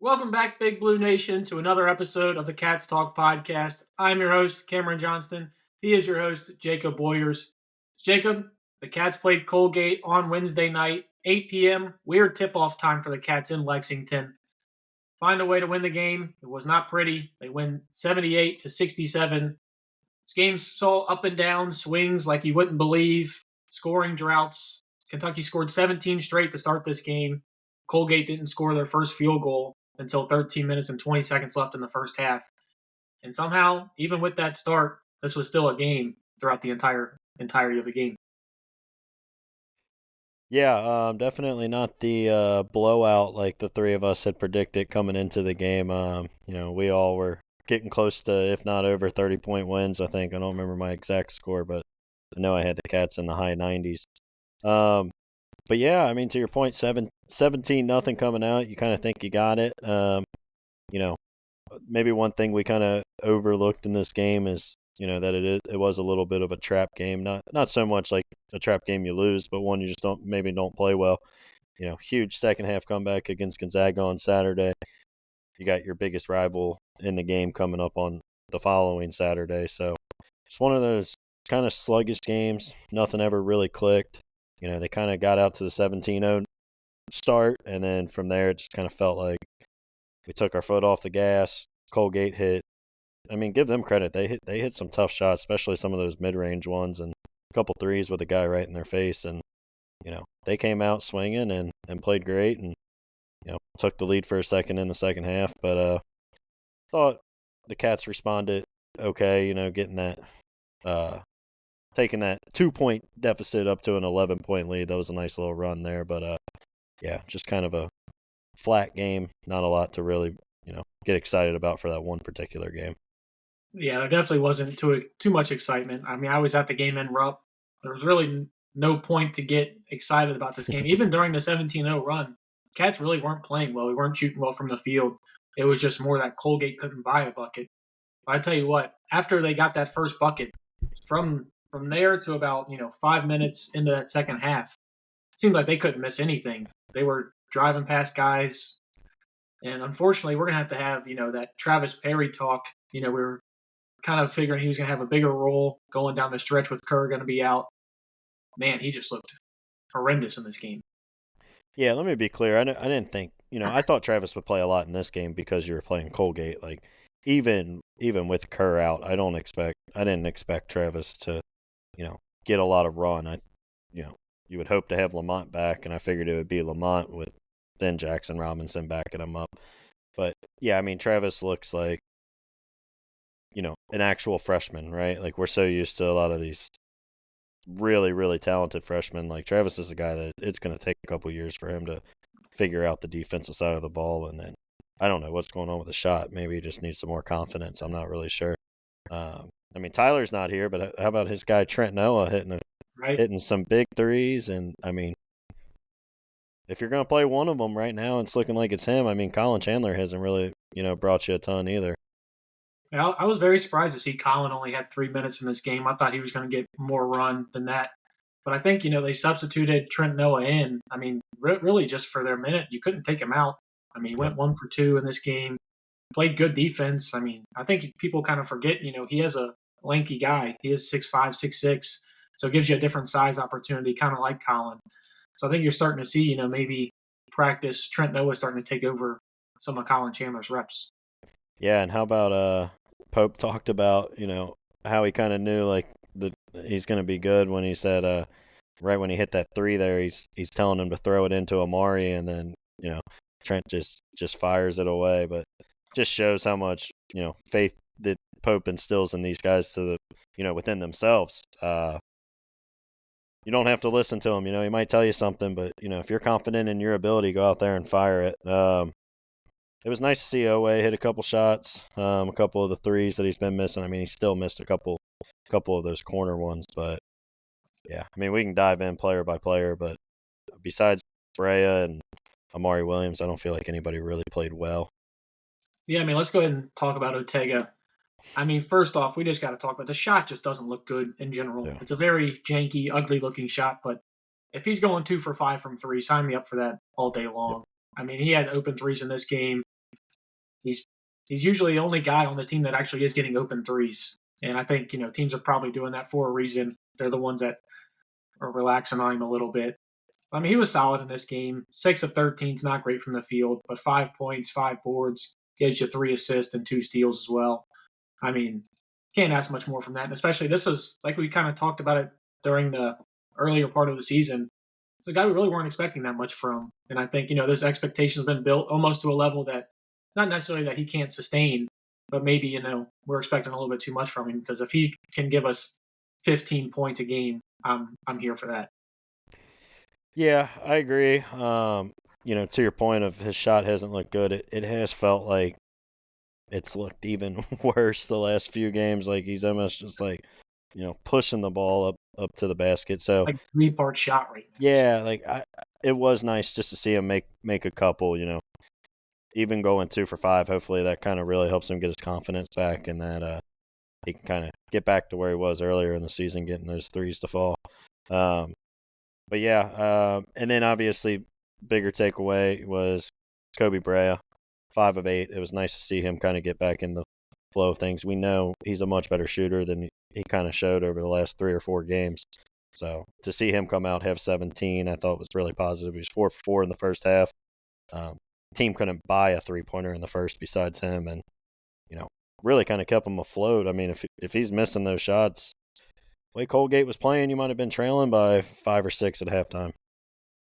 Welcome back, Big Blue Nation, to another episode of the Cats Talk podcast. I'm your host, Cameron Johnston. He is your host, Jacob Boyers. Jacob, the Cats played Colgate on Wednesday night, 8 p.m. Weird tip-off time for the Cats in Lexington. Find a way to win the game. It was not pretty. They win 78-67. This game saw up and down swings like you wouldn't believe, scoring droughts. Kentucky scored 17 straight to start this game. Colgate didn't score their first field goal until 13 minutes and 20 seconds left in the first half. And somehow, even with that start, this was still a game throughout the entirety of the game. Yeah, definitely not the blowout like the three of us had predicted coming into the game. We all were getting close to, if not over 30-point wins, I think. I don't remember my exact score, but I know I had the Cats in the high 90s. But yeah, I mean, to your point, 17-0 coming out, you kind of think you got it. Maybe one thing we kind of overlooked in this game is, that it was a little bit of a trap game. Not so much like a trap game you lose, but one you just don't play well. Huge second half comeback against Gonzaga on Saturday. You got your biggest rival in the game coming up on the following Saturday. So it's one of those kind of sluggish games. Nothing ever really clicked. They kind of got out to the 17-0 start, and then from there it just kind of felt like we took our foot off the gas. Colgate hit. I mean, give them credit. They hit some tough shots, especially some of those mid-range ones, and a couple threes with a guy right in their face. And they came out swinging and played great, and took the lead for a second in the second half. But thought the Cats responded okay. Getting that. Taking that 2-point deficit up to an 11-point lead. That was a nice little run there. But, just kind of a flat game. Not a lot to really, get excited about for that one particular game. Yeah, there definitely wasn't too much excitement. I mean, I was at the game in Rupp. There was really no point to get excited about this game. Even during the 17-0 run, Cats really weren't playing well. We weren't shooting well from the field. It was just more that Colgate couldn't buy a bucket. But I tell you what, after they got that first bucket, from there to about 5 minutes into that second half, it seemed like they couldn't miss anything. They were driving past guys, and unfortunately, we're gonna have that Travis Perry talk. We were kind of figuring he was gonna have a bigger role going down the stretch with Kerr gonna be out. Man, he just looked horrendous in this game. Yeah, let me be clear. I didn't think I thought Travis would play a lot in this game because you were playing Colgate. Like even with Kerr out, I didn't expect Travis to get a lot of run. You would hope to have Lamont back, and I figured it would be Lamont with then Jackson Robinson backing him up. But yeah, I mean, Travis looks like, an actual freshman, right? Like we're so used to a lot of these really, really talented freshmen. Like Travis is a guy that it's going to take a couple years for him to figure out the defensive side of the ball. And then I don't know what's going on with the shot. Maybe he just needs some more confidence. I'm not really sure. I mean, Tyler's not here, but how about his guy Trent Noah hitting some big threes? And I mean, if you're going to play one of them right now, it's looking like it's him. I mean, Colin Chandler hasn't really, brought you a ton either. Yeah, I was very surprised to see Colin only had 3 minutes in this game. I thought he was going to get more run than that. But I think, they substituted Trent Noah in. I mean, really just for their minute. You couldn't take him out. I mean, he went 1 for 2 in this game. Played good defense. I mean, I think people kind of forget, he is a lanky guy. He is 6'5", 6'6", so it gives you a different size opportunity, kind of like Colin. So I think you're starting to see, maybe practice Trent Noah starting to take over some of Colin Chandler's reps. Yeah, and how about Pope talked about, how he kind of knew like he's going to be good when he said right when he hit that three there, he's telling him to throw it into Amari, and then, Trent just fires it away, but just shows how much, faith that Pope instills in these guys to the, within themselves. You don't have to listen to him, he might tell you something, but, if you're confident in your ability, go out there and fire it. It was nice to see Owe hit a couple shots, a couple of the threes that he's been missing. I mean, he still missed a couple of those corner ones, but yeah, I mean, we can dive in player by player, but besides Brea and Amari Williams, I don't feel like anybody really played well. Yeah, I mean, let's go ahead and talk about Ortega. I mean, first off, we just got to talk about the shot just doesn't look good in general. Yeah. It's a very janky, ugly-looking shot, but if he's going 2 for 5 from 3, sign me up for that all day long. Yeah. I mean, he had open threes in this game. he's he's usually the only guy on this team that actually is getting open threes. And I think, teams are probably doing that for a reason. They're the ones that are relaxing on him a little bit. I mean, he was solid in this game. 6 of 13 is not great from the field, but 5 points, 5 boards, gives you 3 assists and 2 steals as well. I mean, can't ask much more from that. And especially this was like we kind of talked about it during the earlier part of the season. It's a guy we really weren't expecting that much from. And I think, this expectation has been built almost to a level that not necessarily that he can't sustain, but maybe, we're expecting a little bit too much from him because if he can give us 15 points a game, I'm here for that. Yeah, I agree. To your point of his shot hasn't looked good, it has felt like it's looked even worse the last few games. Like he's almost just like, pushing the ball up to the basket. So Like 3-part shot right now. yeah, like it was nice just to see him make a couple. Even going 2 for 5. Hopefully that kind of really helps him get his confidence back, and that he can kind of get back to where he was earlier in the season, getting those threes to fall. But yeah, and then obviously bigger takeaway was Kobe Brea, 5 of 8. It was nice to see him kind of get back in the flow of things. We know he's a much better shooter than he kind of showed over the last 3 or 4 games. So to see him come out have 17, I thought was really positive. He was 4 for 4 in the first half. Team couldn't buy a 3-pointer in the first besides him, and really kind of kept him afloat. I mean, if he's missing those shots, the way Colgate was playing, you might have been trailing by 5 or 6 at halftime.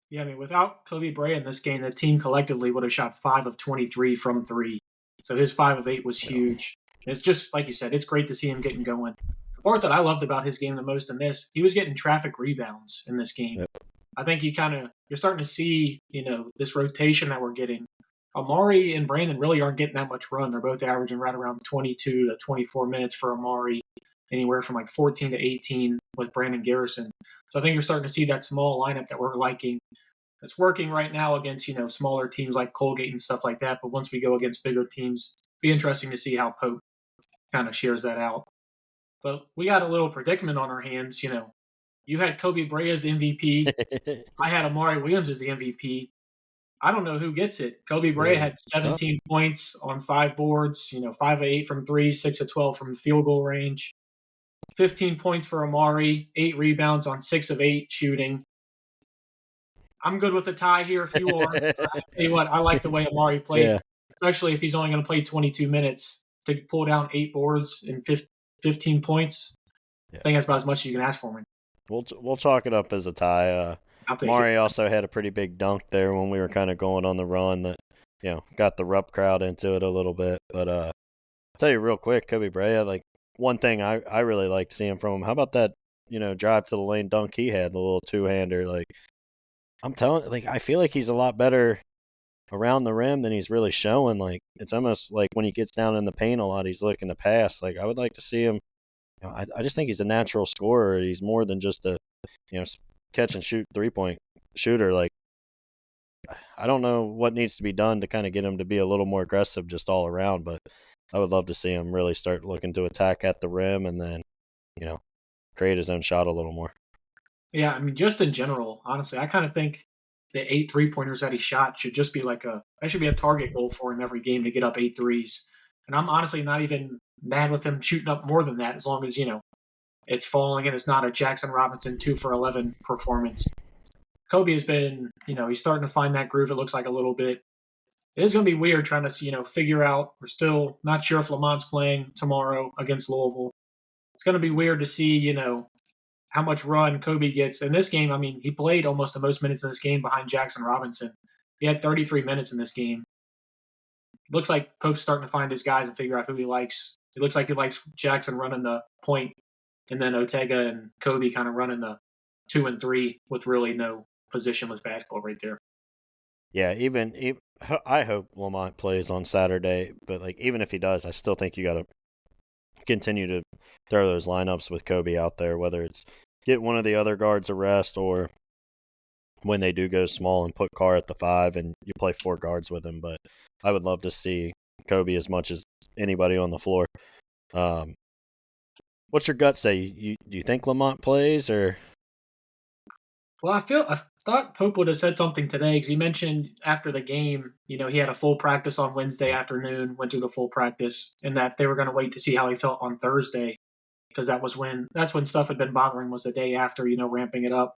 Yeah, I mean, without Kobe Bryant in this game, the team collectively would have shot 5 of 23 from 3. So his 5 of 8 was Yeah. huge. And it's just, like you said, it's great to see him getting going. The part that I loved about his game the most in this, he was getting traffic rebounds in this game. Yep. I think you're starting to see, this rotation that we're getting. Amari and Brandon really aren't getting that much run. They're both averaging right around 22 to 24 minutes for Amari, anywhere from like 14 to 18 with Brandon Garrison. So I think you're starting to see that small lineup that we're liking. It's working right now against, smaller teams like Colgate and stuff like that. But once we go against bigger teams, it'll be interesting to see how Pope kind of shares that out. But we got a little predicament on our hands. You had Kobe Brea as the MVP. I had Amari Williams as the MVP. I don't know who gets it. Kobe Brea had 17 points on 5 boards, 5 of 8 from 3, 6 of 12 from the field goal range. 15 points for Amari, 8 rebounds on 6 of 8 shooting. I'm good with a tie here if you are. I tell you what, I like the way Amari played, Yeah. especially if he's only going to play 22 minutes to pull down 8 boards and 15 points. Yeah. I think that's about as much as you can ask for him. We'll chalk it up as a tie. I'll take Mari it. also had a pretty big dunk there when we were kind of going on the run that, got the Rupp crowd into it a little bit. But I'll tell you real quick, Kobe Brea, like one thing I really liked seeing from him. How about that, drive to the lane dunk he had, the little two-hander? Like I'm telling, like I feel like he's a lot better around the rim than he's really showing. Like it's almost like when he gets down in the paint a lot, he's looking to pass. Like I would like to see him. I just think he's a natural scorer. He's more than just a, catch and shoot 3-point shooter. Like I don't know what needs to be done to kind of get him to be a little more aggressive just all around, but I would love to see him really start looking to attack at the rim and then, create his own shot a little more. Yeah, I mean, just in general, honestly, I kind of think the 8 3-pointers that he shot should just be that should be a target goal for him every game to get up 8 threes. And I'm honestly not even mad with him shooting up more than that as long as, it's falling and it's not a Jackson Robinson 2 for 11 performance. Kobe has been, he's starting to find that groove, it looks like a little bit. It is going to be weird trying to, figure out. We're still not sure if Lamont's playing tomorrow against Louisville. It's going to be weird to see, how much run Kobe gets. In this game, I mean, he played almost the most minutes in this game behind Jackson Robinson. He had 33 minutes in this game. It looks like Pope's starting to find his guys and figure out who he likes. It looks like he likes Jackson running the point, and then Otega and Kobe kind of running the 2 and 3 with really no positionless basketball right there. Yeah, even I hope Lamont plays on Saturday, but like even if he does, I still think you got to continue to throw those lineups with Kobe out there, whether it's get one of the other guards a rest or when they do go small and put Carr at the 5 and you play 4 guards with him. But I would love to see Kobe as much as anybody on the floor. What's your gut say? Do you think Lamont plays or? Well, I thought Pope would have said something today because he mentioned after the game, he had a full practice on Wednesday afternoon, went through the full practice, and that they were going to wait to see how he felt on Thursday because that's when stuff had been bothering was the day after, ramping it up.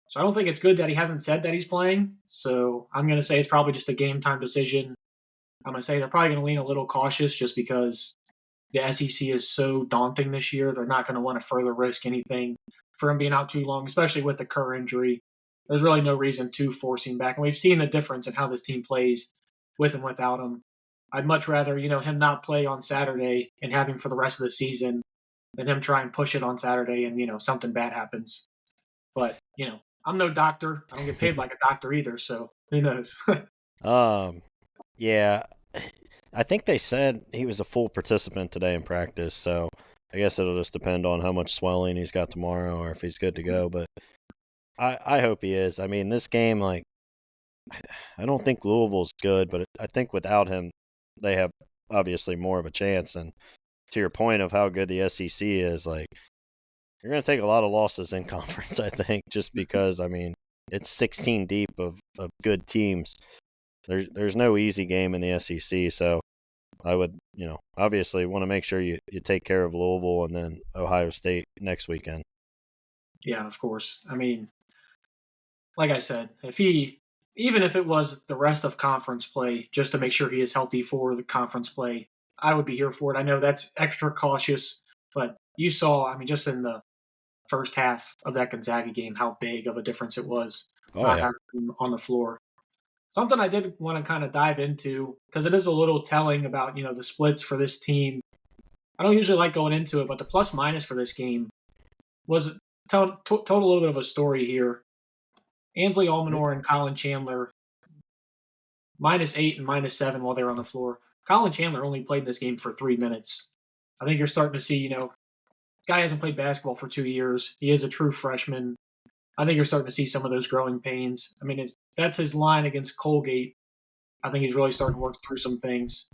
So I don't think it's good that he hasn't said that he's playing. So I'm going to say it's probably just a game time decision. I'm going to say they're probably going to lean a little cautious just because the SEC is so daunting this year. They're not going to want to further risk anything for him being out too long, especially with the Kerr injury. There's really no reason to force him back. And we've seen the difference in how this team plays with and without him. I'd much rather, him not play on Saturday and have him for the rest of the season than him try and push it on Saturday and, something bad happens. But, I'm no doctor. I don't get paid like a doctor either, so who knows? Um, yeah, I think they said he was a full participant today in practice, so I guess it'll just depend on how much swelling he's got tomorrow or if he's good to go. But I hope he is. I mean, this game, like, I don't think Louisville's good, but I think without him, they have obviously more of a chance. And to your point of how good the SEC is, like, you're going to take a lot of losses in conference, I think, just because, I mean, it's 16 deep of good teams. There's no easy game in the SEC, so I would, obviously want to make sure you take care of Louisville and then Ohio State next weekend. Yeah, of course. I mean, like I said, even if it was the rest of conference play, just to make sure he is healthy for the conference play, I would be here for it. I know that's extra cautious, but you saw, I mean, just in the first half of that Gonzaga game, how big of a difference it was Oh, not yeah. having him on the floor. Something I did want to kind of dive into because it is a little telling about the splits for this team. I don't usually like going into it, but the plus minus for this game was told a little bit of a story here. Ansley Almanor and Colin Chandler -8 and -7 while they were on the floor. Colin Chandler only played this game for 3 minutes. I think you're starting to see, guy hasn't played basketball for 2 years. He is a true freshman. I think you're starting to see some of those growing pains. I mean, that's his line against Colgate. I think he's really starting to work through some things.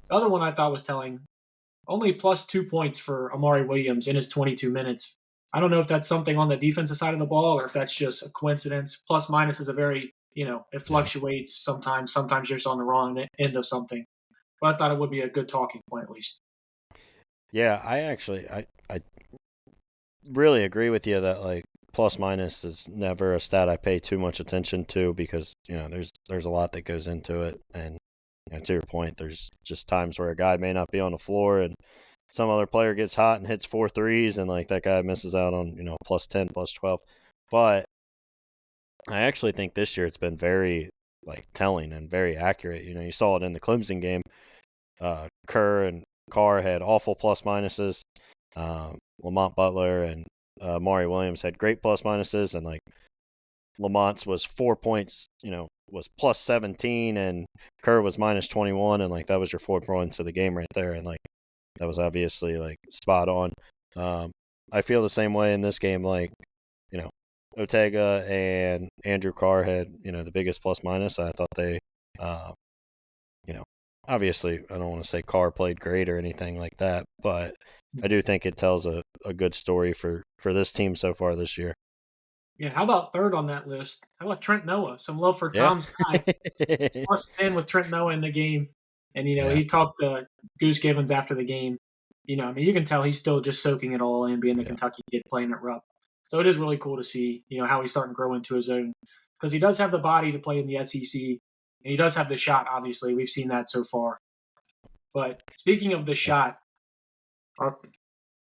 The other one I thought was telling, only plus 2 points for Amari Williams in his 22 minutes. I don't know if that's something on the defensive side of the ball or if that's just a coincidence. Plus minus is a very, it Yeah. fluctuates sometimes. Sometimes you're just on the wrong end of something. But I thought it would be a good talking point at least. Yeah, I really agree with you that like plus minus is never a stat I pay too much attention to because there's a lot that goes into it, and to your point, there's just times where a guy may not be on the floor and some other player gets hot and hits 4 threes, and like that guy misses out on plus 10, plus 12. But I actually think this year it's been very like telling and very accurate. You saw it in the Clemson game. Kerr and Carr had awful plus minuses. Lamont Butler and Maury Williams had great plus minuses, and like Lamont's was 4 points, was plus 17, and Kerr was minus 21, and like that was your 4 points of the game right there, and like that was obviously like spot on. I feel the same way in this game. Like you know, Ortega and Andrew Carr had the biggest plus minus. I thought they, uh, you know, obviously I don't want to say Carr played great or anything like that, but I do think it tells a good story for this team so far this year. Yeah, how about third on that list? How about Trent Noah? Some love for Yeah. Tom's guy. Plus 10 with Trent Noah in the game. And, Yeah. he talked to Goose Givens after the game. I mean, you can tell he's still just soaking it all in, being the Yeah. Kentucky kid playing at Rupp. So it is really cool to see, how he's starting to grow into his own. Because he does have the body to play in the SEC, and he does have the shot, obviously. We've seen that so far. But speaking of the shot,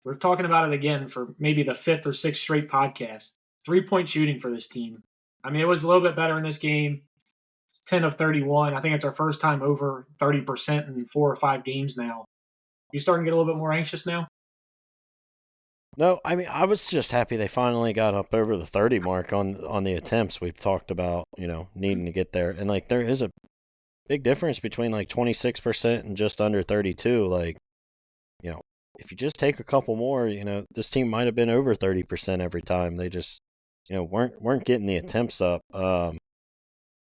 we're talking about it again for maybe the fifth or sixth straight podcast. 3-point shooting for this team. I mean, it was a little bit better in this game. 10 of 31. I think it's our first time over 30% in 4 or 5 games now. You starting to get a little bit more anxious now? No, I mean I was just happy they finally got up over the 30 mark on the attempts. We've talked about, needing to get there. And like there is a big difference between like 26% and just under 32. Like, you know, if you just take a couple more, this team might have been over 30% every time. They just, weren't getting the attempts up.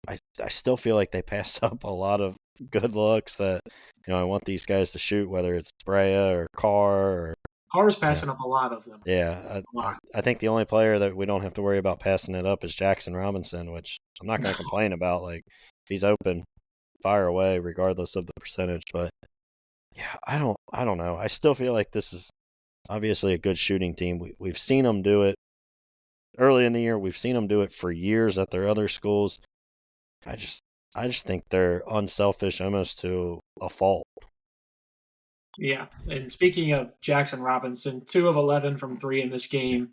I still feel like they pass up a lot of good looks that, I want these guys to shoot, whether it's Brea or Carr or Carr's Yeah. passing up a lot of them. Yeah, A lot. I think the only player that we don't have to worry about passing it up is Jackson Robinson, which I'm not going to complain about. Like, if he's open, fire away, regardless of the percentage. But yeah, I don't know. I still feel like this is obviously a good shooting team. We've seen them do it early in the year. We've seen them do it for years at their other schools. I just think they're unselfish almost to a fault. Yeah. And speaking of Jackson Robinson, 2 of 11 from 3 in this game.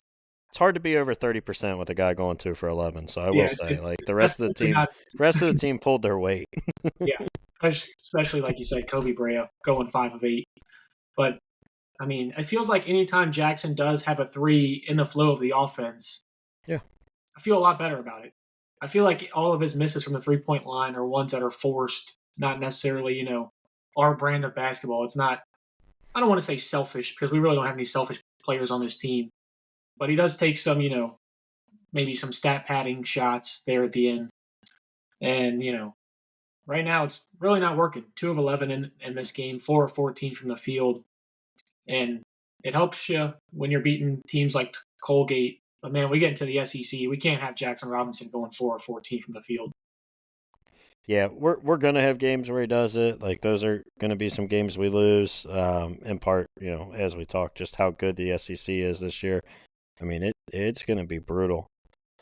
It's hard to be over 30% with a guy going 2 for 11. So I will Yeah, say, it's like the that's rest of the definitely team, not. pulled their weight. Yeah, especially like you said, Kobe Brea going 5 of 8. But I mean, it feels like anytime Jackson does have a 3 in the flow of the offense, Yeah. I feel a lot better about it. I feel like all of his misses from the 3-point line are ones that are forced, not necessarily, our brand of basketball. It's not, I don't want to say selfish because we really don't have any selfish players on this team, but he does take some, maybe some stat padding shots there at the end. And, right now it's really not working. 2 of 11 in this game, 4 of 14 from the field. And it helps you when you're beating teams like Colgate. But man, we get into the SEC, we can't have Jackson Robinson going 4 or 14 from the field. Yeah, we're gonna have games where he does it. Like those are gonna be some games we lose. In part, as we talk, just how good the SEC is this year. I mean, it's gonna be brutal.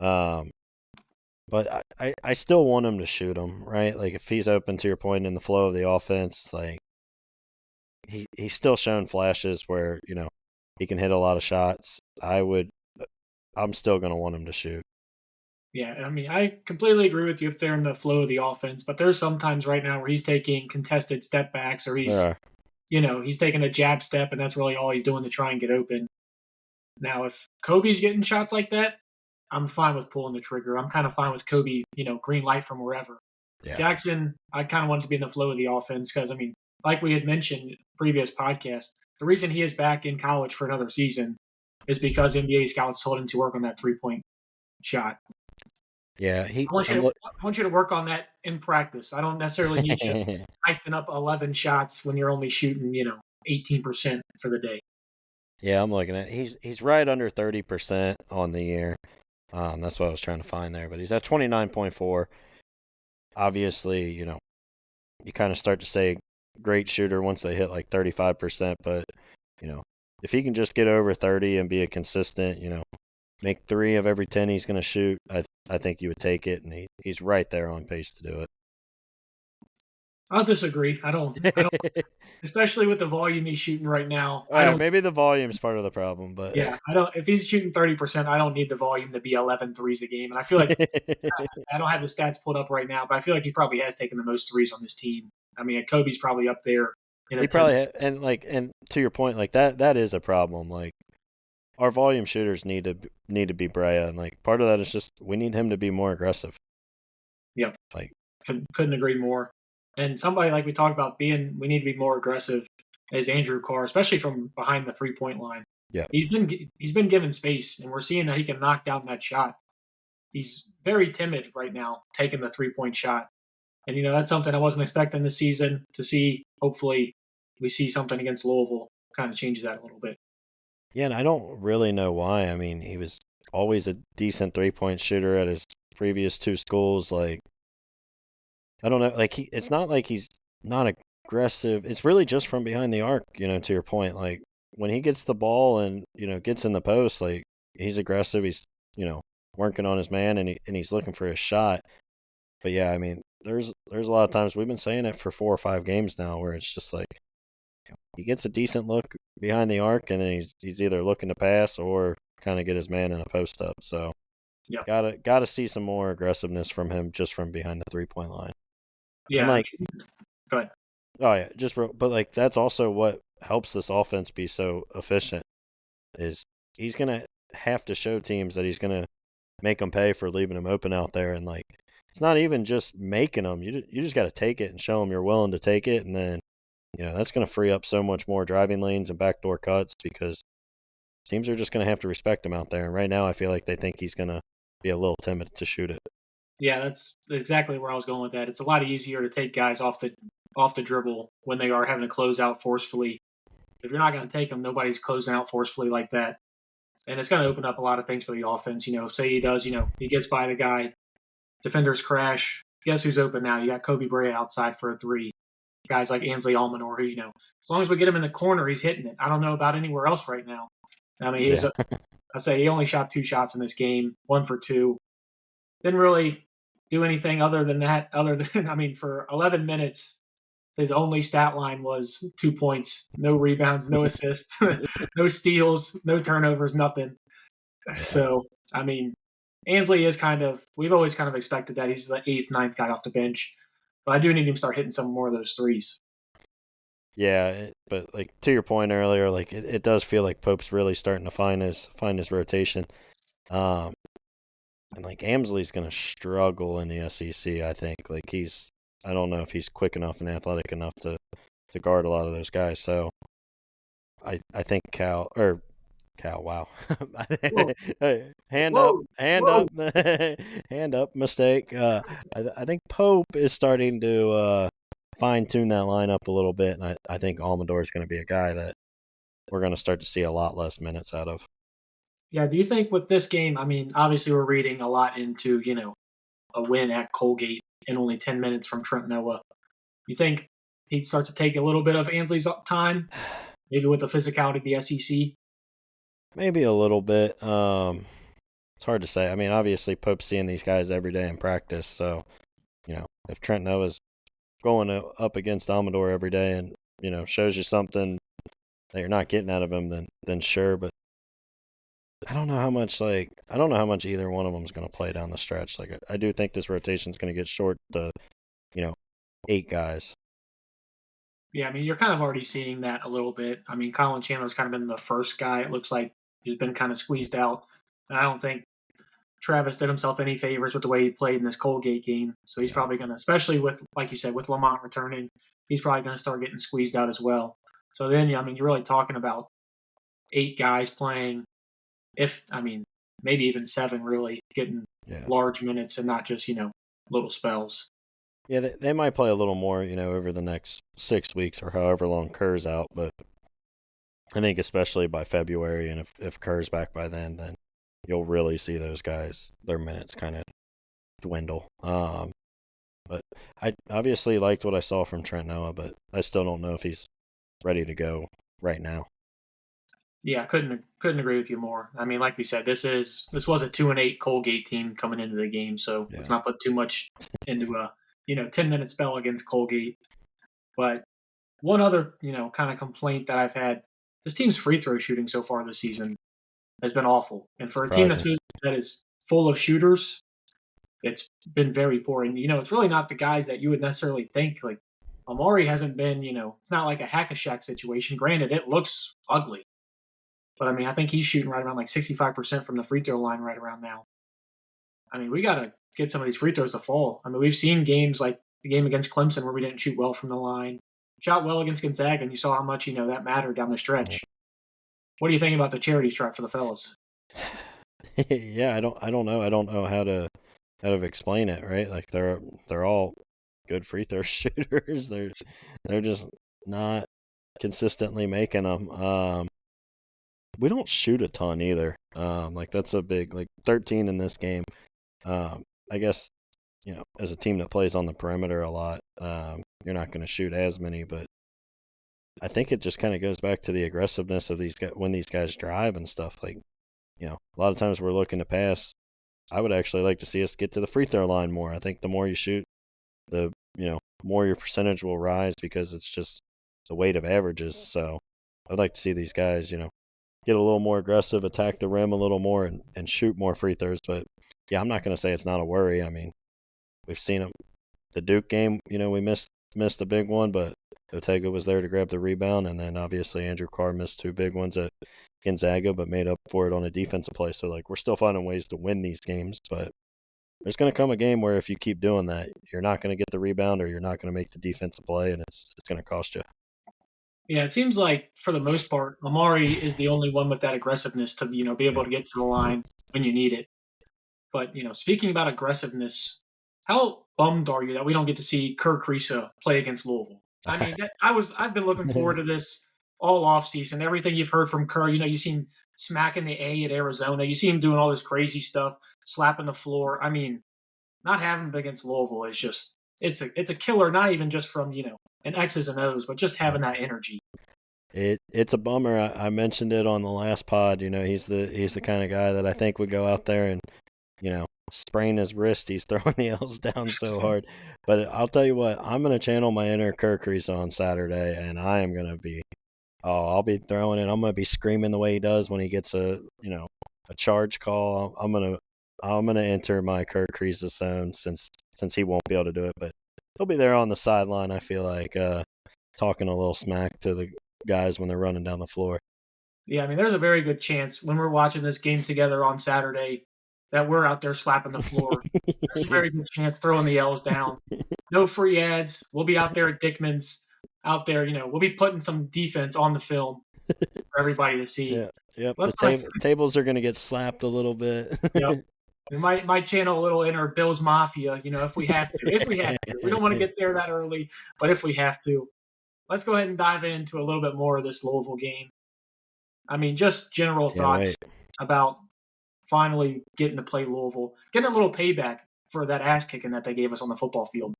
Um, but I still want him to shoot him, right? Like if he's open to your point in the flow of the offense, like he's still shown flashes where he can hit a lot of shots. I'm still gonna want him to shoot. Yeah, I mean, I completely agree with you if they're in the flow of the offense, but there's sometimes right now where he's taking contested step backs or There are. he's taking a jab step and that's really all he's doing to try and get open. Now, if Kobe's getting shots like that, I'm fine with pulling the trigger. I'm kind of fine with Kobe, green light from wherever. Yeah. Jackson, I kind of want to be in the flow of the offense because, I mean, like we had mentioned in previous podcast, the reason he is back in college for another season is because NBA scouts told him to work on that 3-point shot. Yeah, I want you to work on that in practice. I don't necessarily need you icing up 11 shots when you're only shooting, 18% for the day. Yeah, I'm looking at he's right under 30% on the year. That's what I was trying to find there, but he's at 29.4. Obviously, you kind of start to say great shooter once they hit like 35%, but if he can just get over 30 and be a consistent, make 3 of every 10 he's going to shoot, I think you would take it, and he's right there on pace to do it. I'll disagree. I don't, especially with the volume he's shooting right now. All right, maybe the volume's part of the problem, but yeah, I don't, if he's shooting 30%, I don't need the volume to be 11 threes a game. And I feel like, I don't have the stats pulled up right now, but I feel like he probably has taken the most threes on this team. I mean, Kobe's probably up there in he probably and to your point, like that is a problem. Like our volume shooters need to be Brea, and like part of that is just we need him to be more aggressive. Yep. Like couldn't agree more. And somebody like we talked about we need to be more aggressive is Andrew Carr, especially from behind the 3-point line. Yeah. He's been given space, and we're seeing that he can knock down that shot. He's very timid right now, taking the 3-point shot. And that's something I wasn't expecting this season to see. Hopefully, we see something against Louisville kind of changes that a little bit. Yeah, and I don't really know why. I mean, he was always a decent 3-point shooter at his previous 2 schools. Like, I don't know. Like, it's not like he's not aggressive. It's really just from behind the arc, to your point. Like, when he gets the ball and, gets in the post, like, he's aggressive. He's, working on his man and he's looking for his shot. But yeah, I mean, there's a lot of times we've been saying it for 4 or 5 games now where it's just like, he gets a decent look behind the arc, and then he's either looking to pass or kind of get his man in a post up. So, yeah, gotta see some more aggressiveness from him just from behind the 3-point line. Yeah, and like, go ahead. Oh yeah, but like that's also what helps this offense be so efficient. Is he's gonna have to show teams that he's gonna make them pay for leaving them open out there, and like it's not even just making them. You just got to take it and show them you're willing to take it, and then that's going to free up so much more driving lanes and backdoor cuts because teams are just going to have to respect him out there. And right now, I feel like they think he's going to be a little timid to shoot it. Yeah, that's exactly where I was going with that. It's a lot easier to take guys off the dribble when they are having to close out forcefully. if you're not going to take him, nobody's closing out forcefully like that. And it's going to open up a lot of things for the offense. Say he does, he gets by the guy, defenders crash. Guess who's open now? You got Kobe Bryant outside for a three. Guys like Ansley Almanor, who, as long as we get him in the corner, he's hitting it. I don't know about anywhere else right now. I mean, he only shot 2 shots in this game, 1 for 2. Didn't really do anything other than that, for 11 minutes, his only stat line was 2 points, no rebounds, no assists, no steals, no turnovers, nothing. Yeah. So, Ansley is we've always kind of expected that. He's the 8th, 9th guy off the bench. But I do need him to start hitting some more of those threes. Yeah, but to your point earlier, it does feel like Pope's really starting to find his rotation. And Amsley's going to struggle in the SEC, I think. I don't know if he's quick enough and athletic enough to guard a lot of those guys. So I think Cal, wow. Hand up, mistake. I think Pope is starting to fine-tune that lineup a little bit, and I think Almador is going to be a guy that we're going to start to see a lot less minutes out of. Yeah, do you think with this game, obviously we're reading a lot into, a win at Colgate in only 10 minutes from Trent Noah. You think he'd start to take a little bit of Ansley's time, maybe with the physicality of the SEC? Maybe a little bit. It's hard to say. Obviously Pope's seeing these guys every day in practice, so, if Trent Noah's going up against Almador every day and, shows you something that you're not getting out of him, then sure, but I don't know how much either one of them is going to play down the stretch. I do think this rotation is going to get short to 8 guys. Yeah, you're kind of already seeing that a little bit. Colin Chandler's kind of been the first guy. It looks like he's been kind of squeezed out. And I don't think Travis did himself any favors with the way he played in this Colgate game. So he's probably going to, especially with, like you said, with Lamont returning, he's probably going to start getting squeezed out as well. So then, you're really talking about 8 guys playing, maybe even 7 really, getting large minutes and not just, little spells. Yeah, they might play a little more, over the next 6 weeks or however long Kerr's out. But I think especially by February, and if Kerr's back by then you'll really see those guys, their minutes kind of dwindle. But I obviously liked what I saw from Trent Noah, but I still don't know if he's ready to go right now. Yeah, couldn't agree with you more. Like we said, this was a 2-8 Colgate team coming into the game, so let's not put too much into a 10-minute spell against Colgate. But one other kind of complaint that I've had, this team's free throw shooting so far this season has been awful, and for a team that is full of shooters, it's been very poor. And it's really not the guys that you would necessarily think. Like Amari hasn't been, it's not like a hack-a-shack situation. Granted, it looks ugly. But, I think he's shooting right around 65% from the free throw line right around now. We got to get some of these free throws to fall. We've seen games like the game against Clemson where we didn't shoot well from the line. Shot well against Gonzaga, and you saw how much, that mattered down the stretch. What do you think about the charity stripe for the fellas? Yeah, I don't know. I don't know how to explain it, right? They're all good free throw shooters. They're just not consistently making them. We don't shoot a ton either. That's a big 13 in this game. I guess as a team that plays on the perimeter a lot, you're not going to shoot as many, but I think it just kind of goes back to the aggressiveness of these guys when these guys drive and stuff. A lot of times we're looking to pass. I would actually like to see us get to the free throw line more. I think the more you shoot, the more your percentage will rise because it's just the weight of averages. So I'd like to see these guys, get a little more aggressive, attack the rim a little more, and shoot more free throws. But yeah, I'm not going to say it's not a worry. We've seen them. The Duke game, we missed a big one, but Ortega was there to grab the rebound, and then obviously Andrew Carr missed 2 big ones at Gonzaga, but made up for it on a defensive play. So we're still finding ways to win these games, but there's going to come a game where if you keep doing that, you're not going to get the rebound or you're not going to make the defensive play, and it's going to cost you. Yeah, it seems like for the most part, Amari is the only one with that aggressiveness to be able to get to the line when you need it. But speaking about aggressiveness, how bummed are you that we don't get to see Kerr Kriisa play against Louisville? I've been looking forward to this. all offseason. Everything you've heard from Kerr, you see him smacking the A at Arizona. You see him doing all this crazy stuff, slapping the floor. I mean, not having him against Louisville is just it's a killer. Not even just from an X's and O's, but just having that energy. It's a bummer. I mentioned it on the last pod. He's the kind of guy that I think would go out there and sprain his wrist. He's throwing the L's down so hard. But I'll tell you what, I'm gonna channel my inner Kirk Crease on Saturday, and I am gonna be. Oh, I'll be throwing it. I'm gonna be screaming the way he does when he gets a charge call. I'm gonna enter my Kirk Crease zone since he won't be able to do it, but he'll be there on the sideline. I feel like talking a little smack to the guys when they're running down the floor. Yeah, I mean, there's a very good chance when we're watching this game together on Saturday that we're out there slapping the floor. There's a very good chance throwing the L's down. No free ads. We'll be out there at Dickman's. Out there, we'll be putting some defense on the film for everybody to see. Yeah, yep. Let's The tables are gonna get slapped a little bit. Yep. We might channel a little inner Bills Mafia, if we have to. If we have to. We don't want to get there that early, but if we have to. Let's go ahead and dive into a little bit more of this Louisville game. I mean, just general thoughts about finally getting to play Louisville, getting a little payback for that ass kicking that they gave us on the football field.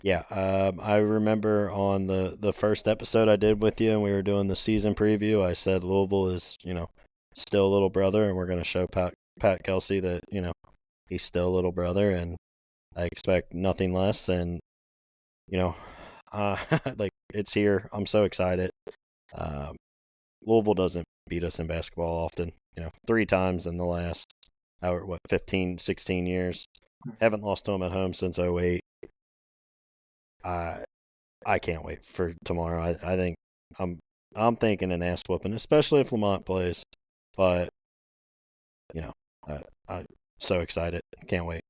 Yeah, I remember on the first episode I did with you, and we were doing the season preview. I said Louisville is, still a little brother, and we're going to show Pat Kelsey that, he's still a little brother, and I expect nothing less. And, like it's here. I'm so excited. Louisville doesn't beat us in basketball often. 3 times in the last, 15, 16 years. Haven't lost to them at home since '08. I can't wait for tomorrow. I think I'm thinking an ass whooping, especially if Lamont plays. But I'm so excited. Can't wait.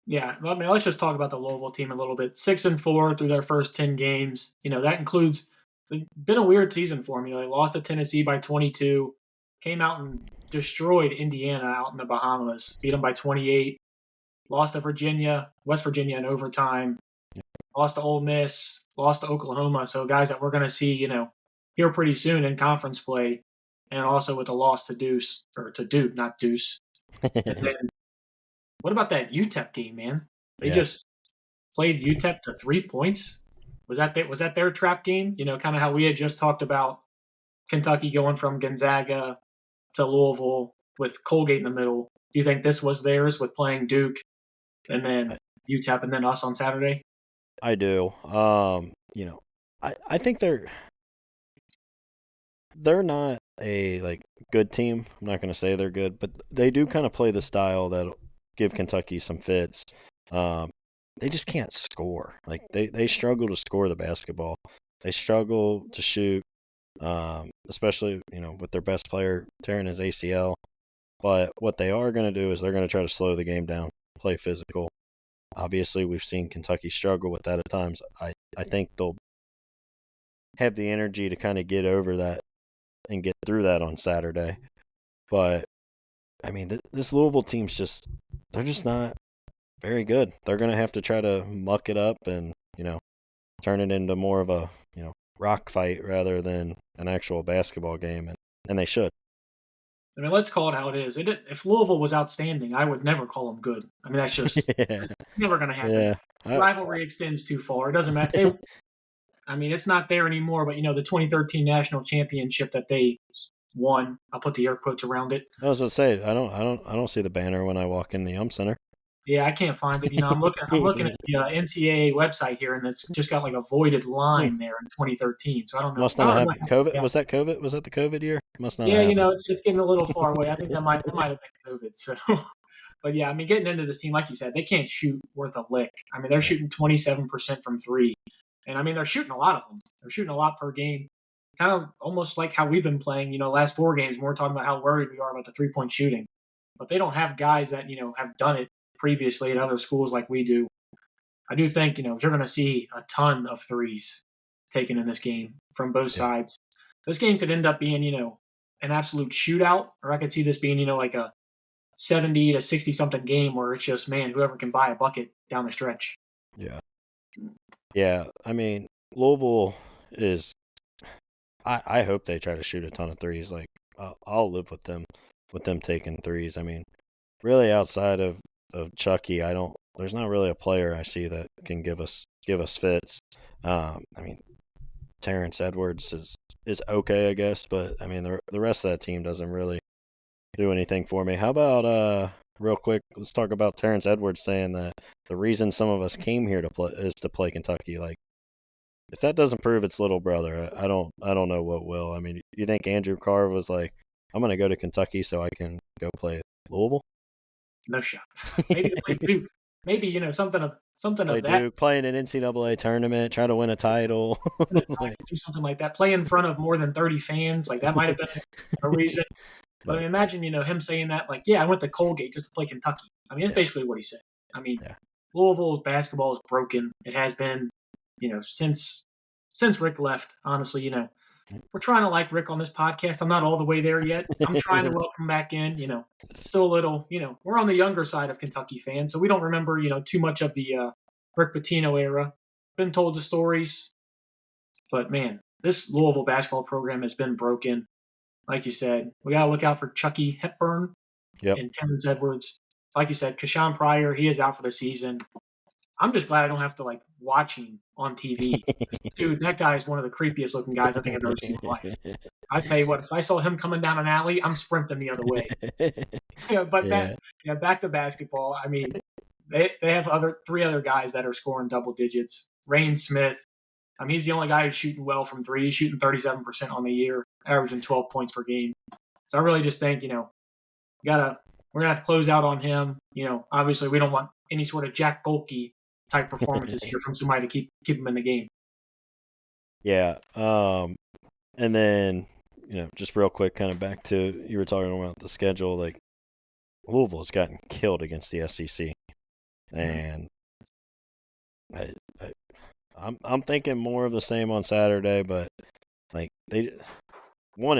Yeah, I mean, let's just talk about the Louisville team a little bit. 6-4 through their first 10 games. That includes been a weird season for them. They lost to Tennessee by 22, came out and destroyed Indiana out in the Bahamas, beat them by 28, lost to West Virginia in overtime. Lost to Ole Miss, lost to Oklahoma. So guys that we're going to see, here pretty soon in conference play, and also with the loss to Duke, not Deuce. And then, what about that UTEP game, man? They just played UTEP to 3 points. Was that their trap game? Kind of how we had just talked about Kentucky going from Gonzaga to Louisville with Colgate in the middle. Do you think this was theirs with playing Duke and then UTEP and then us on Saturday? I do. I think they're not a good team. I'm not going to say they're good, but they do kind of play the style that'll give Kentucky some fits. They just can't score. They struggle to score the basketball. They struggle to shoot, especially with their best player tearing his ACL. But what they are going to do is they're going to try to slow the game down, play physical. Obviously, we've seen Kentucky struggle with that at times. I think they'll have the energy to kind of get over that and get through that on Saturday. But, I mean, this Louisville team's they're just not very good. They're going to have to try to muck it up and, turn it into more of a, rock fight rather than an actual basketball game. And they should. I mean, let's call it how it is. If Louisville was outstanding, I would never call them good. I mean, that's just never going to happen. Yeah. Rivalry extends too far. It doesn't matter. I mean, it's not there anymore, but, the 2013 national championship that they won, I'll put the air quotes around it. I was going to say, I don't see the banner when I walk in the Center. Yeah, I can't find it. I'm looking at the NCAA website here, and it's just got a voided line there in 2013. So I don't know. Must not have COVID. Yeah. Was that COVID? Was that the COVID year? Must not. Yeah, it's getting a little far away. I think that might have been COVID. So, but yeah, I mean, getting into this team, like you said, they can't shoot worth a lick. I mean, they're shooting 27% from 3, and I mean, they're shooting a lot of them. They're shooting a lot per game. Kind of almost like how we've been playing. Last 4 games, we're talking about how worried we are about the 3-point shooting, but they don't have guys that have done it previously at other schools like we do. I do think, you're going to see a ton of threes taken in this game from both sides. This game could end up being, an absolute shootout, or I could see this being, like a 70 to 60 something game where it's just, man, whoever can buy a bucket down the stretch. Yeah. Yeah. I mean, Louisville is I hope they try to shoot a ton of threes. Like I'll live with them taking threes. I mean, really outside of Chucky, I don't. There's not really a player I see that can give us fits. I mean, Terrence Edwards is okay, I guess, but I mean the rest of that team doesn't really do anything for me. How about real quick, let's talk about Terrence Edwards saying that the reason some of us came here to play is to play Kentucky. Like if that doesn't prove its little brother, I don't know what will. I mean, you think Andrew Carr was like, I'm gonna go to Kentucky so I can go play Louisville? No shot. Maybe to play Duke. Maybe something Play of that. Duke, play in an NCAA tournament, try to win a title. Like, Do something like that. Play in front of more than 30 fans. Like that might have been a reason. But I but mean, imagine him saying that. Like, yeah, I went to Colgate just to play Kentucky. I mean, that's yeah, basically what he said. I mean, yeah. Louisville's basketball is broken. It has been, since Rick left. Honestly, we're trying to like Rick on this podcast. I'm not all the way there yet. I'm trying to welcome back in. Still a little. We're on the younger side of Kentucky fans, so we don't remember too much of the Rick Pitino era. Been told the stories, but man, this Louisville basketball program has been broken. Like you said, we got to look out for Chucky Hepburn Yep. and Terrence Edwards. Like you said, Kashawn Pryor, he is out for the season. I'm just glad I don't have to like watch him on TV. Dude, that guy is one of the creepiest looking guys I think I've ever seen in my life. I tell you what, if I saw him coming down an alley, I'm sprinting the other way. But Yeah. back to basketball. I mean, they have three other guys that are scoring double digits. Rain Smith. I mean, he's the only guy who's shooting well from three. He's shooting 37% on the year, averaging 12 points per game. So I really just think, we're gonna have to close out on him. Obviously we don't want any sort of Jack Golke type performances here from somebody to keep him in the game. Yeah. And then, just real quick, kind of back to you were talking about the schedule. Like Louisville's gotten killed against the SEC, and I, I'm thinking more of the same on Saturday. But like it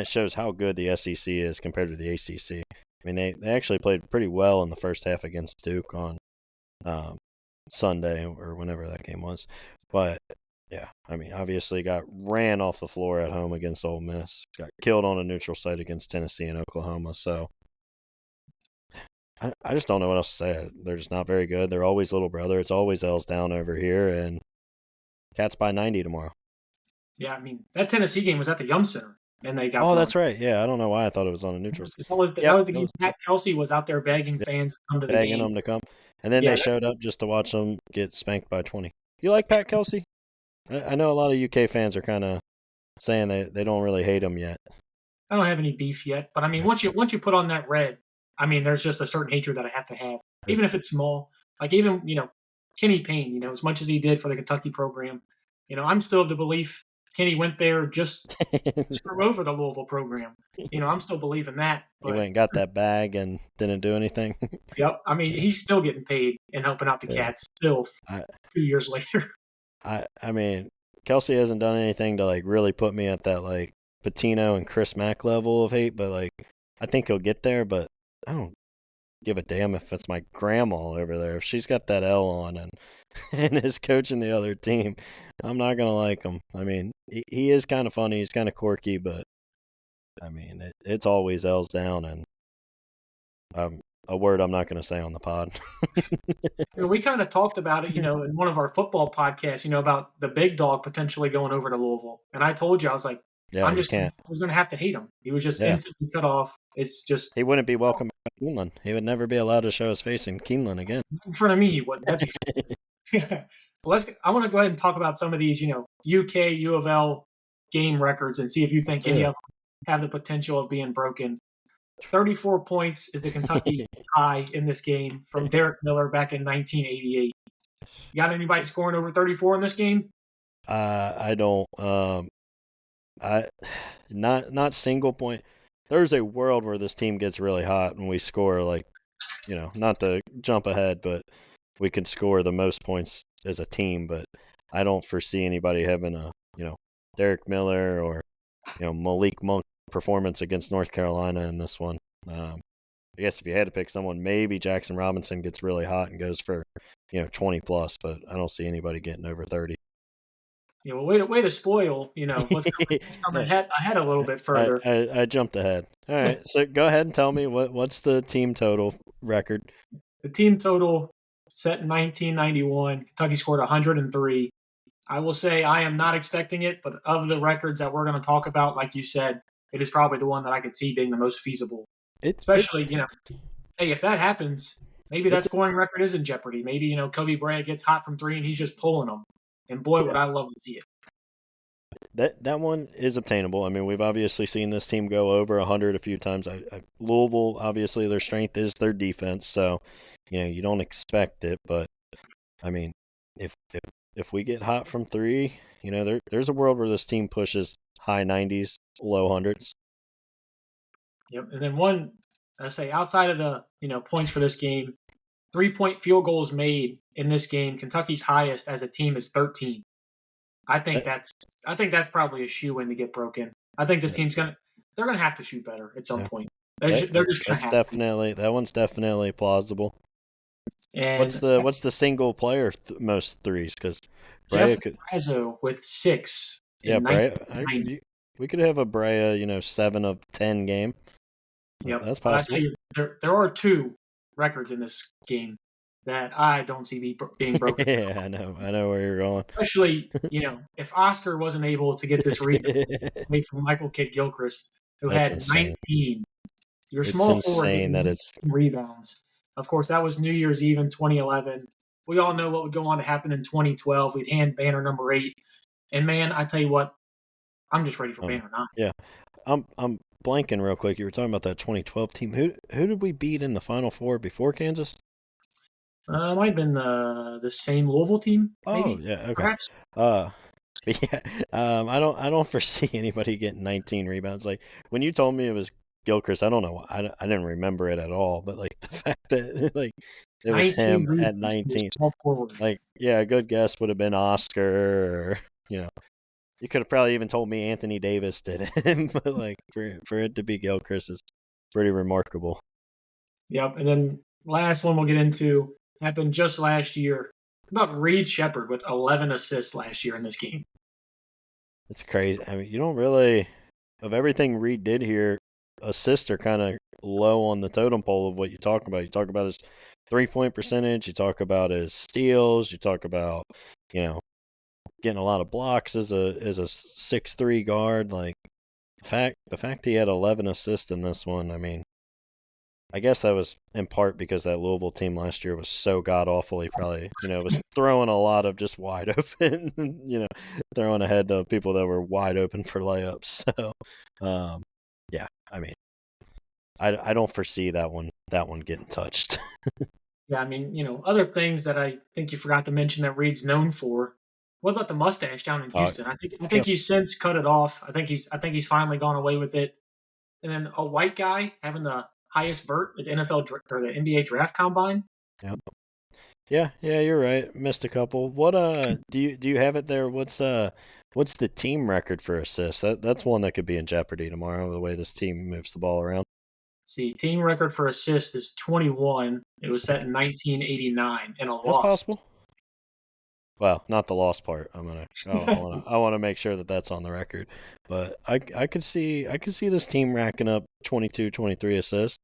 shows how good the SEC is compared to the ACC. I mean, they actually played pretty well in the first half against Duke on um, Sunday or whenever that game was. But yeah, I mean, obviously got ran off the floor at home against Ole Miss. Got killed on a neutral site against Tennessee and Oklahoma. So I just don't know what else to say. They're just not very good. They're always little brother. It's always L's down over here, and Cats by 90 tomorrow. Yeah, I mean that Tennessee game was at the Yum Center, and they got Oh, blown. that's right. Yeah, I don't know why I thought it was on a neutral site. That Yep, was the it game. was Pat Kelsey was out there begging yeah, fans to come to the begging game. them to come, and then Yeah, they showed up just to watch them get spanked by 20. You like Pat Kelsey? I know a lot of UK fans are kind of saying they don't really hate him yet. I don't have any beef yet, but I mean, once you put on that red, I mean, there's just a certain hatred that I have to have, even if it's small. Like even Kenny Payne, as much as he did for the Kentucky program, I'm still of the belief Kenny went there just to screw over the Louisville program. I'm still believing that. He But went and got that bag and didn't do anything. yep, I mean, he's still getting paid and helping out the Yeah. Cats still I 2 years later. I mean, Kelsey hasn't done anything to like really put me at that like Patino and Chris Mack level of hate, but like I think he'll get there, but I don't give a damn if it's my grandma over there. If she's got that L on and and is coaching the other team, I'm not gonna like him. I mean, he is kind of funny, he's kind of quirky, but I mean, it's always L's down, and a word I'm not gonna say on the pod. We kind of talked about it, in one of our football podcasts, about the big dog potentially going over to Louisville. And I told you, I was like, Yeah, you can't. I was going to have to hate him. He was just Yeah, instantly cut off. It's just he wouldn't be welcome at Keeneland. He would never be allowed to show his face in Keeneland again. in front of me. He wouldn't. That'd be well, I want to go ahead and talk about some of these, UK, U of L game records and see if you Let's think do any it. of them have the potential of being broken. 34 points is the Kentucky high in this game from Derek Miller back in 1988. You got anybody scoring over 34 in this game? I don't. I not single point. There's a world where this team gets really hot and we score like, not to jump ahead, but we could score the most points as a team. But I don't foresee anybody having a, Derek Miller or, Malik Monk performance against North Carolina in this one. I guess if you had to pick someone, maybe Jackson Robinson gets really hot and goes for, 20 plus, but I don't see anybody getting over 30. Yeah, well, way to spoil. Let's come Yeah, ahead a little bit I, further. I I jumped ahead. All right, so go ahead and tell me what's the team total record? The team total set in 1991. Kentucky scored 103. I will say I am not expecting it, but of the records that we're going to talk about, like you said, it is probably the one that I could see being the most feasible. It Especially, hey, if that happens, maybe that it's scoring record is in jeopardy. Maybe, Kobe Bryant gets hot from three and he's just pulling them. And boy, would yeah, I love to see it. that one is obtainable. I mean, we've obviously seen this team go over 100 a few times. Louisville, obviously, their strength is their defense, so you don't expect it. But I mean, if we get hot from three, there's a world where this team pushes high 90s, low hundreds. Yep. And then I say outside of the, points for this game, 3-point field goals made in this game, Kentucky's highest as a team is 13. I think That, that's I think that's probably a shoe in to get broken. I think this that, team's they're gonna have to shoot better at some yeah, point. They're that just gonna that's have to. definitely that one's definitely plausible. What's And the single player most threes? Because Jeff Brea could, Rizzo with 6 yeah, in Brea. 1990. We could have a Brea, 7 of 10 game. Yep. That's But I tell possible. you, there are two records in this game that I don't see being broken. Yeah, I know where you're going. Especially, if Oscar wasn't able to get this rebound away from Michael Kidd Gilchrist, who That's had insane. 19. Your It's small forward insane getting that 19 it's rebounds. Of course, that was New Year's Eve in 2011. We all know what would go on to happen in 2012. We'd hand banner number 8. And man, I tell you what, I'm just ready for um, banner 9. yeah. I'm blanking real quick. You were talking about that 2012 team. Who did we beat in the Final Four before Kansas? Might have been the same Louisville team, Oh maybe, yeah, okay. perhaps. Uh, but yeah, I don't foresee anybody getting 19 rebounds. Like when you told me it was Gilchrist, I don't know, I didn't remember it at all. But like the fact that like it was 19 him at rebounds from your 19, small forward. like yeah, a good guess would have been Oscar, or you know, you could have probably even told me Anthony Davis did it. But like for it to be Gilchrist is pretty remarkable. Yep. And then last one we'll get into happened just last year. How about Reed Shepard with 11 assists last year in this game? It's crazy. I mean, you don't really of everything Reed did here, assists are kind of low on the totem pole of what you talk about. You talk about his 3-point percentage. You talk about his steals. You talk about, you know, getting a lot of blocks as a 6'3" guard. Like the fact he had 11 assists in this one. I mean, I guess that was in part because that Louisville team last year was so god awful. He probably, was throwing a lot of just wide open, throwing ahead to people that were wide open for layups. So, yeah, I mean, I don't foresee that one getting touched. Yeah, I mean, other things that I think you forgot to mention that Reed's known for. What about the mustache down in uh, Houston? I think True. he's since cut it off. I think he's finally gone away with it. And then a white guy having the highest vert at the or the NBA draft combine. Yeah. Yeah, you're right. Missed a couple. What do you have it there? What's the team record for assists? That's one that could be in jeopardy tomorrow, the way this team moves the ball around. See, team record for assists is 21. It was set in 1989 and a That's loss. possible. Well, not the lost part. I want to make sure that that's on the record. But I could see this team racking up 22, 23 assists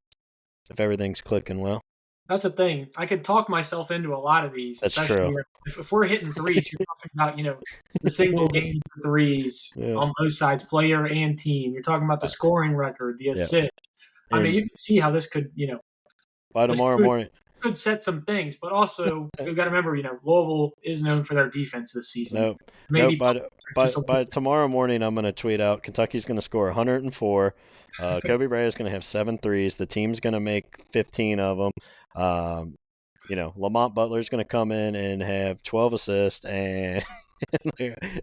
if everything's clicking well. That's the thing. I could talk myself into a lot of these, That's especially true. if we're hitting threes. You're talking about the single game for threes Yeah. on both sides, player and team. You're talking about the scoring record, the Yeah. assist. I mean, And you can see how this could by this tomorrow morning, could set some things, but also we've got to remember, Louisville is known for their defense this season. nope, nope. Maybe By just a little. by tomorrow morning, I'm gonna tweet out Kentucky's gonna score 104. Kobe Bryant is gonna have 7 threes. The team's gonna make 15 of them. Um, Lamont Butler's gonna come in and have 12 assists, and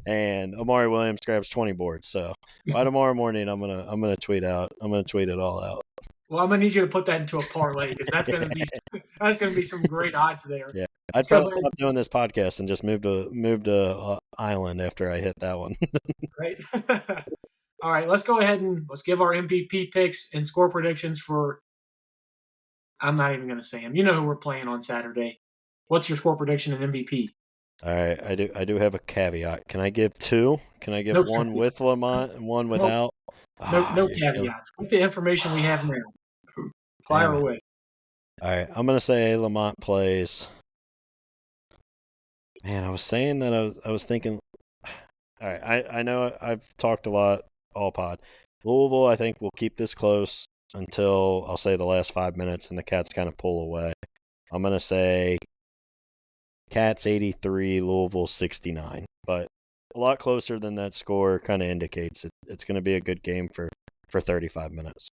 and Amari Williams grabs 20 boards. So by tomorrow morning, I'm gonna tweet out. I'm gonna tweet it all out. Well, I'm gonna need you to put that into a parlay because that's gonna be some great odds there. Yeah, Let's I'd go probably ahead, stop doing this podcast and just move to island after I hit that one. right? All right, let's go ahead and let's give our MVP picks and score predictions for. I'm not even gonna say them. You know who we're playing on Saturday. What's your score prediction and MVP? All right, I do have a caveat. Can I give two? Can I give No one caveats. with Lamont and one No, without? no, Ah, no you kill. caveats. With the information we have now, fire Damn it. away. All right, I'm gonna say Lamont plays. Man, I was saying that I was thinking. All right, I know I've talked a lot all pod. Louisville, I think will keep this close until I'll say the last 5 minutes, and the Cats kind of pull away. I'm gonna say Cats 83, Louisville 69, but a lot closer than that score kind of indicates. It's going to be a good game for 35 minutes.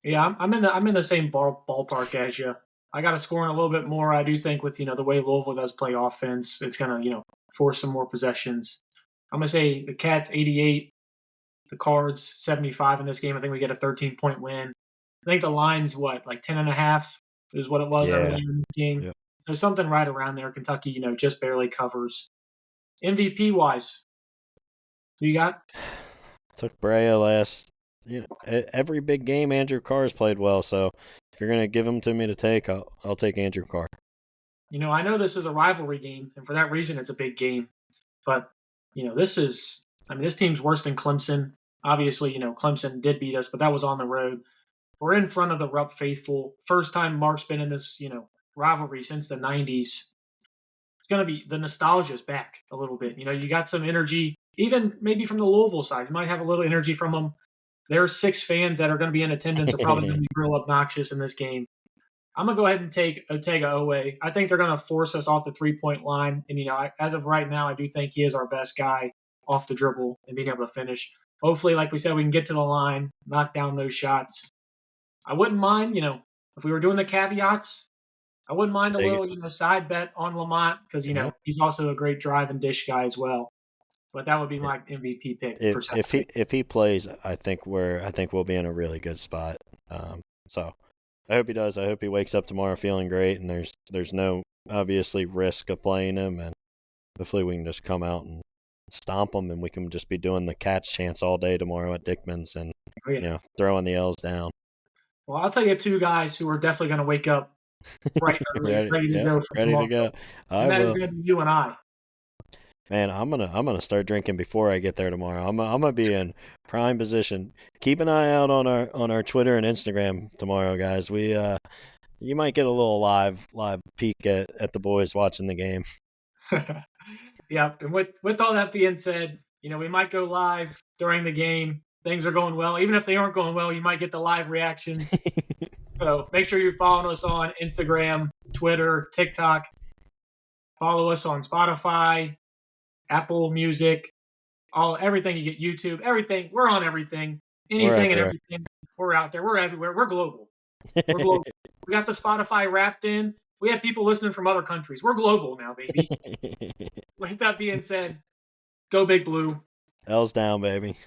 Yeah, I'm in the same ballpark as you. I got to score in a little bit more. I do think with the way Louisville does play offense, it's gonna force some more possessions. I'm gonna say the Cats 88, the Cards 75 in this game. I think we get a 13-point win. I think the line's what, like 10.5 is what it was earlier Yeah, in the game. yeah. So something right around there. Kentucky, just barely covers. MVP wise, who you got? Took Brea last. Every big game Andrew Carr's played well. So if you're gonna give him to me to take, I'll take Andrew Carr. I know this is a rivalry game, and for that reason, it's a big game. But this is, I mean, this team's worse than Clemson. Obviously, Clemson did beat us, but that was on the road. We're in front of the Rupp faithful. First time Mark's been in this, rivalry since the '90s. It's going to be, the nostalgia's back a little bit. You got some energy, even maybe from the Louisville side. You might have a little energy from them. There's 6 fans that are going to be in attendance, are probably going to be real obnoxious in this game. I'm gonna go ahead and take Otega Owe. I think they're gonna force us off the 3-point line, and as of right now, I do think he is our best guy off the dribble and being able to finish. Hopefully, like we said, we can get to the line, knock down those shots. I wouldn't mind, if we were doing the caveats, I wouldn't mind a Take it. little, side bet on Lamont because Yeah. he's also a great drive and dish guy as well. But that would be my MVP pick for Saturday. If he plays, I think we'll be in a really good spot. So I hope he does. I hope he wakes up tomorrow feeling great, and there's no obviously risk of playing him, and hopefully we can just come out and stomp him, and we can just be doing the Cats chants all day tomorrow at Dickman's, and Oh, yeah. throwing the L's down. Well, I'll tell you two guys who are definitely going to wake up bright and early, Ready? ready to Yep. go for Ready to tomorrow, go. I and that is will. going to be you and I. Man, I'm gonna start drinking before I get there tomorrow. I'm gonna be in prime position. Keep an eye out on our Twitter and Instagram tomorrow, guys. You might get a little live peek at the boys watching the game. Yep. And with all that being said, we might go live during the game. Things are going well. Even if they aren't going well, you might get the live reactions. So make sure you're following us on Instagram, Twitter, TikTok. Follow us on Spotify, Apple Music, everything you get, YouTube, everything. We're on everything. We're Anything and everywhere. everything. We're out there. We're everywhere. We're global. We're global. We got the Spotify wrapped in. We have people listening from other countries. We're global now, baby. With that being said, go Big Blue. L's down, baby.